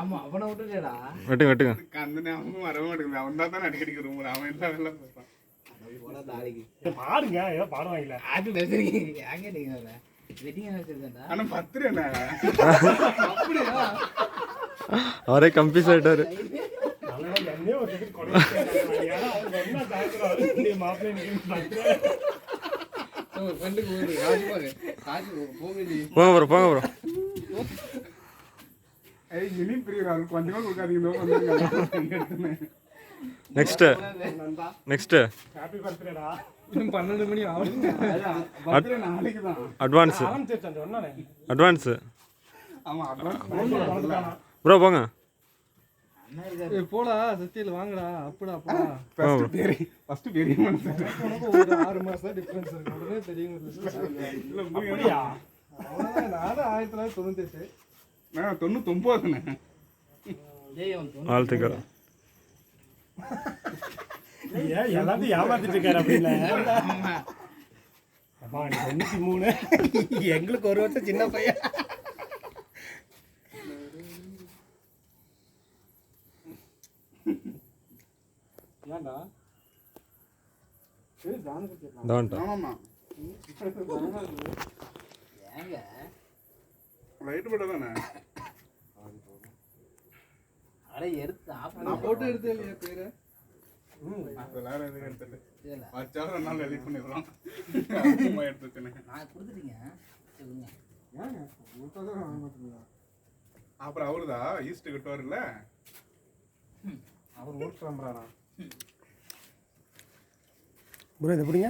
ஆமா அவனை விட்டுடா. வெட்டுங்க வெட்டுங்க. கண்ணு அவனும் வர மாட்டேங்குது. அவன் தான் தானே அடிக்கடிக்கு ரூம் அவன் எல்லாம் எல்லாம் பேசுறான். பாருங்க ஏதோ பாடுவாங்கல்ல. அது பேசுறீங்க யாங்க நீங்க வெட்டிங் வச்சிருக்கா. ஆனா பத்திரண்ணா அப்படியா? அவரே கன்ஃபியூஸ் ஆயிட்டாரு. என்னையே ஒரு டிக்கெட் கொடுங்க. ஏன்னா அவங்க என்ன தாக்குறாரு நீ மாப்பிள்ளை நீங்க பத்திர. ஃப்ரெண்டுக்கு போகுது காசு பாரு. காசு போகுது. போங்க ப்ரோ போங்க ப்ரோ. ஏய் மினி பிரியர் கொஞ்சமா கொடுக்காதீங்க வந்துருங்க. நெக்ஸ்ட் நெக்ஸ்ட் ஹாப்பி பர்த்டேடா. இன்னும் 12 மணி ஆகும். பத்திர நாளைக்கு தான். அட்வான்ஸ் ஆரம்பிச்சிட்டான் சொன்னானே. அட்வான்ஸ். ஆமா அட்வான்ஸ் ப்ரோ போங்க. ஏய் போடா சத்தியில வாங்கடா. அப்படா அப்பா. ஃபர்ஸ்ட் பெரிய மனுஷன். உனக்கு ஒரு 6 மாசம் டிஃபரன்ஸ் இருக்கு. உடனே தெரியுங்க. அப்படியா? நானும் 1998. நான் 99ண்ணே. டேய் அவன் வாழ்த்துக்கள். ஏன் எல்லாத்தையும் ஏமாத்திட்டு இருக்காரு அப்படின்னு. அப்பா 93. எங்களுக்கு ஒரு வருஷம் சின்ன பையன். ஏன்டா ஆமாமா ஏங்க லைட் போட்டா தானே. அட எடுத்து நான் போட்டோ எடுத்து இல்லையா பேரு. அதெல்லாம் எதுவும் எடுத்துட்டு இல்ல வச்சாலும் 2 நாள் எடிட் பண்ணிடுறோம். சும்மா எடுத்துட்டேன். நான் கொடுத்துட்டீங்க. சொல்லுங்க. ஏங்க கொடுத்தா வாங்க மாட்டீங்களா? அப்புறம் அவருதா ஈஸ்ட் கிட்ட வரல. அவர் ஓட்டு நம்புறாரா? ப்ரோ இதை பிடிங்க.